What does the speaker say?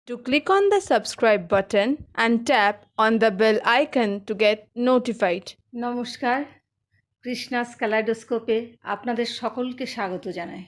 to click on the subscribe button and tap on the bell icon to get notified. নমস্কার, কৃষ্ণাস ক্যালাইডোস্কোপে আপনাদের সকলকে স্বাগত জানাই।